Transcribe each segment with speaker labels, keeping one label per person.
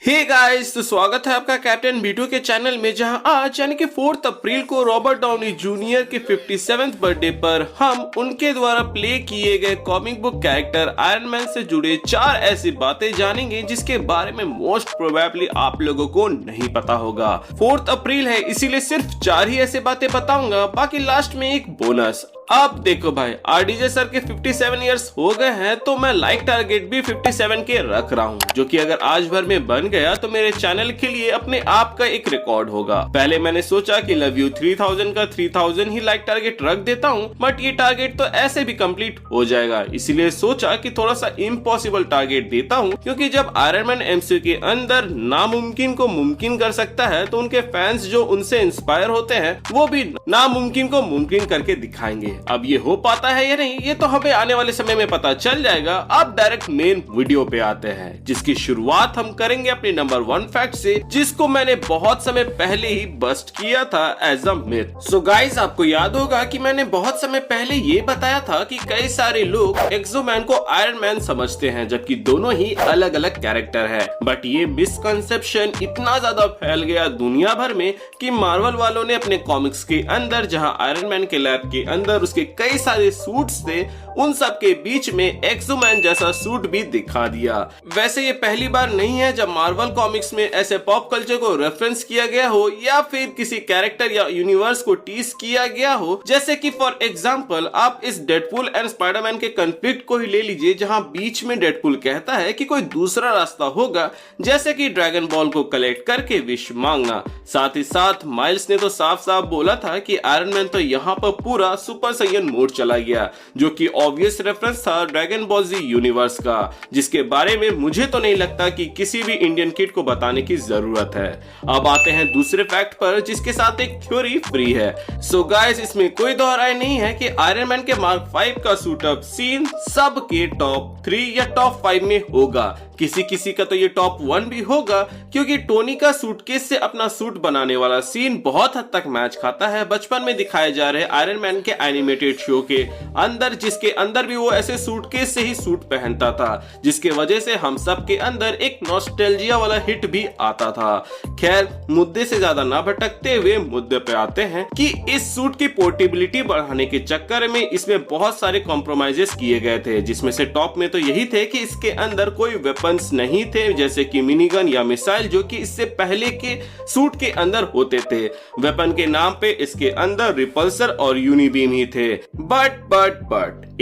Speaker 1: Hey guys, तो स्वागत है आपका कैप्टन बीटू के चैनल में, जहां आज यानी कि 4 अप्रैल को रॉबर्ट डाउनी जूनियर के 57th बर्थडे पर हम उनके द्वारा प्ले किए गए comic book character iron man से जुड़े 4 ऐसी बातें जानेंगे जिसके बारे में मोस्ट प्रोबेबली आप लोगों को नहीं पता होगा। 4 अप्रैल है, इसीलिए सिर्फ 4 ही ऐसी बातें बताऊंगा, बाकी लास्ट में एक बोनस। अब देखो भाई, आरडीजे सर के 57 इयर्स हो गए हैं, तो मैं लाइक टारगेट भी 57 के रख रहा हूँ, जो कि अगर आज भर में बन गया तो मेरे चैनल के लिए अपने आप का एक रिकॉर्ड होगा। पहले मैंने सोचा कि लव यू 3000 का 3000 ही लाइक टारगेट रख देता हूँ, बट ये टारगेट तो ऐसे भी कंप्लीट हो जाएगा, इसीलिए सोचा कि थोड़ा सा इम्पॉसिबल टारगेट देता हूँ, क्योंकि जब आयरन मैन एमसीयू के अंदर नामुमकिन को मुमकिन कर सकता है, तो उनके फैंस जो उनसे इंस्पायर होते हैं वो भी नामुमकिन को मुमकिन करके दिखाएंगे। अब ये हो पाता है या नहीं, ये तो हमें आने वाले समय में पता चल जाएगा। अब डायरेक्ट मेन वीडियो पे आते हैं, जिसकी शुरुआत हम करेंगे अपने नंबर 1 फैक्ट से, जिसको मैंने बहुत समय पहले ही बस्ट किया था as a myth. So guys, आपको याद होगा कि मैंने बहुत समय पहले ये बताया था कि कई सारे लोग एक्सोमैन को आयरन मैन समझते हैं, जबकि दोनों ही अलग अलग कैरेक्टर है। बट ये मिसकंसेप्शन इतना ज्यादा फैल गया दुनिया भर में कि मार्वल वालों ने अपने कॉमिक्स के अंदर, जहां आयरन मैन के लैब के अंदर उसके कई सारे सूट्स थे, उन सब के बीच में एक्सोमैन जैसा सूट भी दिखा दिया। वैसे ये पहली बार नहीं है जब मार्वल कॉमिक्स में ऐसे पॉप कल्चर को रेफरेंस किया गया हो या फिर किसी कैरेक्टर या यूनिवर्स को टीज किया गया हो। जैसे कि फॉर एग्जांपल आप इस डेडपूल एंड स्पाइडरमैन के कॉन्फ्लिक्ट को ही ले लीजिए, जहां बीच में डेडपूल कहता है कि कोई दूसरा रास्ता होगा, जैसे कि ड्रैगन बॉल को कलेक्ट करके विश मांगना। साथ ही साथ माइल्स ने तो साफ साफ बोला था कि आयरन मैन तो यहाँ पर पूरा सुपर साइयन मोड चला गया, जो कि ऑब्वियस रेफरेंस था ड्रैगन बॉल जी यूनिवर्स का, जिसके बारे में मुझे तो नहीं लगता कि किसी भी इंडियन किड को बताने की जरूरत है। अब आते हैं दूसरे फैक्ट पर, जिसके साथ एक थ्योरी फ्री है। सो गाइस, इसमें कोई दो राय नहीं है कि आयरन मैन के मार्क 5 का सूट अप सीन सबके टॉप 3 या टॉप 5 में होगा। किसी किसी का तो ये टॉप 1 भी होगा, क्योंकि टोनी का सूटकेस से अपना सूट बनाने वाला सीन बहुत हद तक मैच खाता है बचपन में दिखाए जा रहे आयरन मैन के एनिमेटेड शो के अंदर, जिसके अंदर भी वो ऐसे सूटकेस से ही सूट पहनता था, जिसके वजह से हम सब के अंदर एक नॉस्टैल्जिया वाला हिट भी आता था। खैर, मुद्दे से ज्यादा ना भटकते हुए मुद्दे पे आते हैं कि इस सूट की पोर्टेबिलिटी बढ़ाने के चक्कर में इसमें बहुत सारे कॉम्प्रोमाइजेस किए गए थे, जिसमें से टॉप में तो यही थे कि इसके अंदर कोई वेपन्स नहीं थे, जैसे कि मिनीगन या मिसाइल, जो कि इससे पहले के सूट के अंदर होते थे। वेपन के नाम पे इसके अंदर रिपल्सर और यूनिबीम ही थे। बट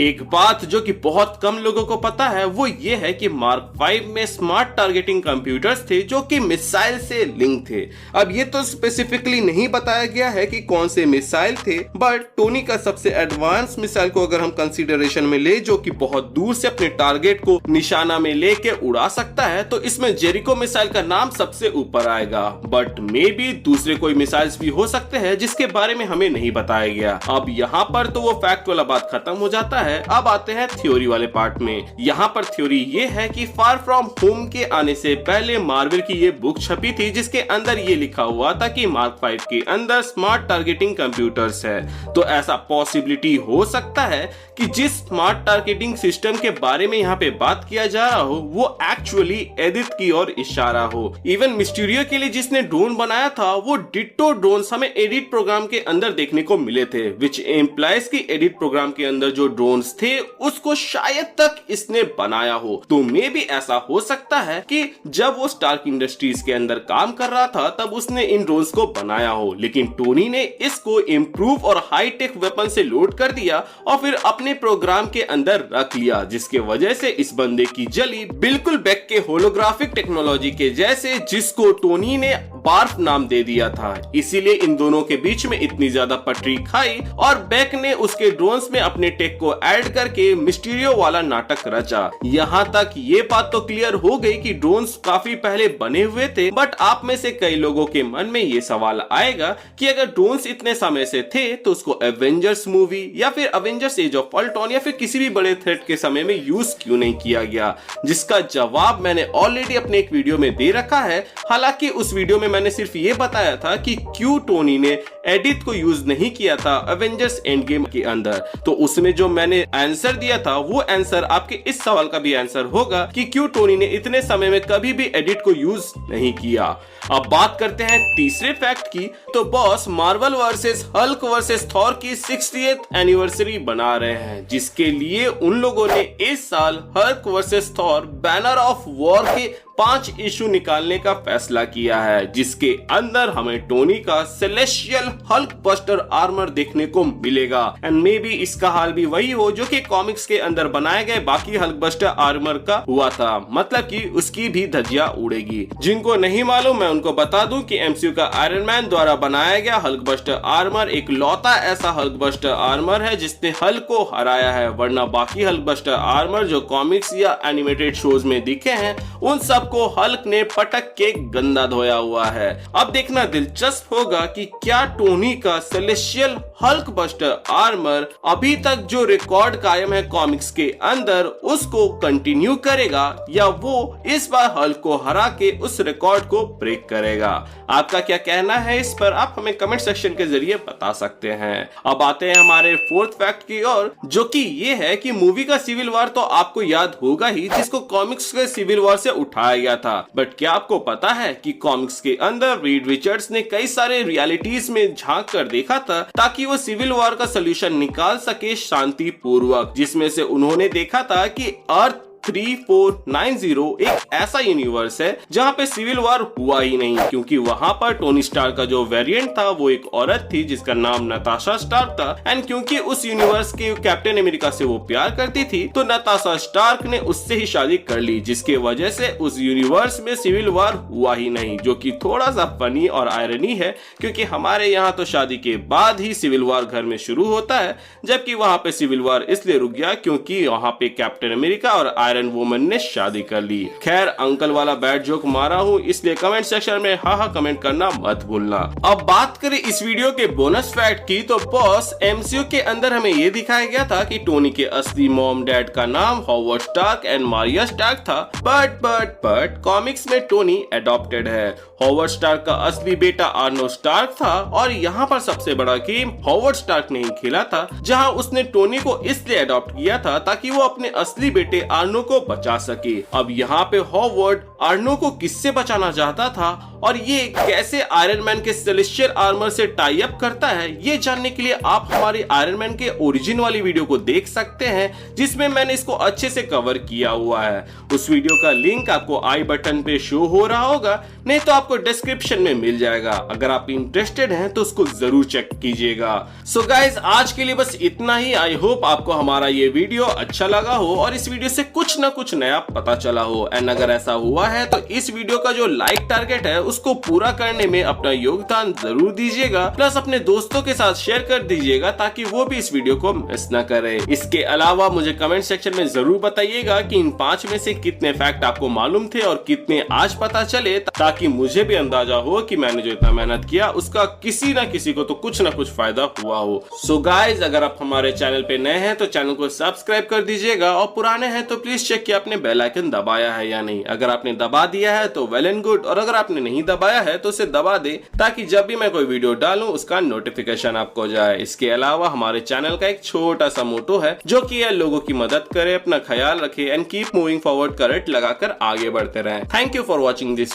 Speaker 1: एक बात जो कि बहुत कम लोगों को पता है, वो ये है कि मार्क 5 में स्मार्ट टारगेटिंग कंप्यूटर्स थे, जो कि मिसाइल से लिंक थे। अब ये तो स्पेसिफिकली नहीं बताया गया है कि कौन से मिसाइल थे, बट टोनी का सबसे एडवांस मिसाइल को अगर हम कंसीडरेशन में ले, जो कि बहुत दूर से अपने टारगेट को निशाना में लेके उड़ा सकता है, तो इसमें जेरिको मिसाइल का नाम सबसे ऊपर आएगा। बट मे बी दूसरे कोई मिसाइल्स भी हो सकते हैं, जिसके बारे में हमें नहीं बताया गया। अब यहाँ पर तो वो फैक्ट वाला बात खत्म हो जाता है। अब आते हैं थ्योरी वाले पार्ट में। यहाँ पर थ्योरी ये है कि फार फ्रॉम होम के आने से पहले मार्वल की ये बुक छपी थी, जिसके अंदर ये लिखा हुआ था कि मार्क 5 के अंदर स्मार्ट टारगेटिंग कंप्यूटर्स है। तो ऐसा पॉसिबिलिटी हो सकता है कि जिस स्मार्ट टारगेटिंग सिस्टम के बारे में यहाँ पे बात किया जा रहा हो, वो एक्चुअली एडिट की ओर इशारा हो। इवन मिस्टीरियो के लिए जिसने ड्रोन बनाया था, वो डिट्टो ड्रोन हमें एडिट प्रोग्राम के अंदर देखने को मिले थे, विच एम्प्लाइज की एडिट प्रोग्राम के अंदर जो ड्रोन्स थे, उसको शायद तक इसने बनाया हो। तो मे भी ऐसा हो सकता है कि जब वो स्टार्क इंडस्ट्रीज के अंदर काम कर रहा था, तब उसने इन ड्रोन्स को बनाया हो, लेकिन टोनी ने इसको इम्प्रूव और हाई टेक वेपन से लोड कर दिया और फिर अपने प्रोग्राम के अंदर रख लिया, जिसके वजह से इस बंदे की जली बिल्कुल बेक के होलोग्राफिक टेक्नोलॉजी के जैसे, जिसको टोनी ने बार्फ नाम दे दिया था। इसीलिए इन दोनों के बीच में इतनी ज्यादा पटरी खाई और बेक ने उसके ड्रोन्स में अपने टेक को ऐड करके मिस्टीरियो वाला नाटक रचा। यहाँ तक ये बात तो क्लियर हो गई कि ड्रोन्स काफी पहले बने हुए थे, बट आप में से कई लोगों के मन में ये सवाल आएगा कि अगर ड्रोन्स इतने समय से थे, तो उसको एवेंजर्स मूवी या फिर एवेंजर्स एज ऑफ अल्ट्रॉन या फिर किसी भी बड़े थ्रेट के समय में यूज क्यों नहीं किया गया, जिसका जवाब मैंने ऑलरेडी अपने एक वीडियो में दे रखा है। हालांकि उस वीडियो में मैंने सिर्फ ये बताया था कि क्यों टोनी ने एडिट को यूज नहीं किया था एवेंजर्स एंड गेम के अंदर। तो उसमें जो मैंने आंसर दिया था वो आंसर आपके इस सवाल का भी आंसर होगा कि क्यों टोनी ने इतने समय में कभी भी एडिट को यूज नहीं किया। अब बात करते हैं तीसरे फैक्ट की। तो boss Marvel versus Hulk versus Thor की 60th एनिवर्सरी बना रहे हैं, जिसके लिए उन लोगों ने इस साल Hulk versus Thor banner of war के 5 इशू निकालने का फैसला किया है, जिसके अंदर हमें टोनी का सेलेस्टियल हल्क बस्टर आर्मर देखने को मिलेगा। एंड मे बी इसका हाल भी वही हो जो कि कॉमिक्स के अंदर बनाए गए बाकी हल्क बस्टर आर्मर का हुआ था, मतलब कि उसकी भी धज्जियां उड़ेगी। जिनको नहीं मालूम मैं उनको बता दूं कि एमसीयू का आयरन मैन द्वारा बनाया गया हल्क बस्टर आर्मर एक लौता ऐसा हल्क बस्टर आर्मर है जिसने हल्क को हराया है, वरना बाकी हल्क बस्टर आर्मर जो कॉमिक्स या एनिमेटेड शोज में दिखे हैं उन सब को हल्क ने पटक के गंदा धोया हुआ है। अब देखना दिलचस्प होगा कि क्या टोनी का सेलेस्टियल हल्क बस्टर आर्मर अभी तक जो रिकॉर्ड कायम है कॉमिक्स के अंदर उसको कंटिन्यू करेगा या वो इस बार हल्क को हरा के उस रिकॉर्ड को ब्रेक करेगा। आपका क्या कहना है इस पर आप हमें कमेंट सेक्शन के जरिए बता सकते हैं। अब आते हैं हमारे फोर्थ फैक्ट की ओर, जो कि ये है कि मूवी का सिविल वॉर तो आपको याद होगा ही, जिसको कॉमिक्स के सिविल वॉर से उठाया गया था। बट क्या आपको पता है कि कॉमिक्स के अंदर रीड रिचर्ड्स ने कई सारे रियलिटीज में झांक कर देखा था ताकि वो सिविल वॉर का सोल्यूशन निकाल सके शांति पूर्वक, जिसमें से उन्होंने देखा था कि अर्थ 3490 एक ऐसा यूनिवर्स है जहां पे सिविल वॉर हुआ ही नहीं, क्योंकि वहां पर टोनी स्टार्क का जो वेरिएंट था वो एक औरत थी जिसका नाम नताशा स्टार्क था। एंड क्योंकि उस यूनिवर्स के कैप्टन अमेरिका से वो प्यार करती थी तो नताशा स्टार्क ने उससे ही शादी कर ली, जिसके वजह से उस यूनिवर्स में सिविल वॉर हुआ ही नहीं, जो कि थोड़ा सा फनी और आयरनी है क्योंकि हमारे यहाँ तो शादी के बाद ही सिविल वॉर घर में शुरू होता है, जबकि वहां पे सिविल वॉर इसलिए रुक गया क्योंकि वहां पे कैप्टन अमेरिका और आयरन वुमन ने शादी कर ली। खैर अंकल वाला बैड जोक मारा हूँ, इसलिए कमेंट सेक्शन में हाँ कमेंट करना मत भूलना। अब बात करें इस वीडियो के बोनस फैक्ट की, तो बॉस एमसीयू के अंदर हमें ये दिखाया गया था कि टोनी के असली मॉम डैड का नाम Howard Stark and Maria Stark था, बट कॉमिक्स में टोनी एडॉप्टेड है। हॉवर्ड स्टार्क का असली बेटा आर्नो स्टार्क था और यहाँ पर सबसे बड़ा गेम हॉवर्ड स्टार्क ने ही खेला था, जहाँ उसने टोनी को इसलिए एडॉप्ट किया था ताकि वो अपने असली बेटे आर्नो को बचा सके। अब यहाँ पे हॉवर्ड आर्नो को किससे बचाना चाहता था और ये कैसे आयरन मैन के सेलेस्टियल आर्मर से टाई अप करता है, ये जानने के लिए आप हमारी आयरन मैन के ओरिजिन वाली वीडियो को देख सकते हैं जिसमें मैंने इसको अच्छे से कवर किया हुआ है। उस वीडियो का लिंक आपको आई बटन पे शो हो रहा होगा, नहीं तो आपको डिस्क्रिप्शन में मिल जाएगा। अगर आप इंटरेस्टेड हैं तो उसको जरूर चेक कीजिएगा। सो गाइज आज के लिए बस इतना ही। आई होप आपको हमारा ये वीडियो अच्छा लगा हो और इस वीडियो से कुछ ना कुछ नया पता चला हो। एंड अगर ऐसा हुआ है तो इस वीडियो का जो लाइक टारगेट है उसको पूरा करने में अपना योगदान जरूर दीजिएगा, प्लस अपने दोस्तों के साथ शेयर कर दीजिएगा ताकि वो भी इस वीडियो को मिस न करे। इसके अलावा मुझे कमेंट सेक्शन में जरूर बताइएगा कि इन 5 में से कितने फैक्ट आपको मालूम थे और कितने आज पता चले, ताकि मुझे भी अंदाजा हो कि मैंने जो इतना मेहनत किया उसका किसी न किसी को तो कुछ न कुछ फायदा हुआ हो। सो गाइज अगर आप हमारे चैनल पे नए हैं तो चैनल को सब्सक्राइब कर दीजिएगा और पुराने हैं तो प्लीज चेक किया आपने बेल आइकन दबाया है या नहीं। अगर आपने दबा दिया है तो वेल एंड गुड, और अगर आपने नहीं दबाया है तो उसे दबा दे ताकि जब भी मैं कोई वीडियो डालूं उसका नोटिफिकेशन आपको जाए। इसके अलावा हमारे चैनल का एक छोटा सा मोटो है जो कि है लोगों की मदद करे, अपना ख्याल रखे and keep moving forward, current लगाकर आगे बढ़ते रहें। Thank you for watching this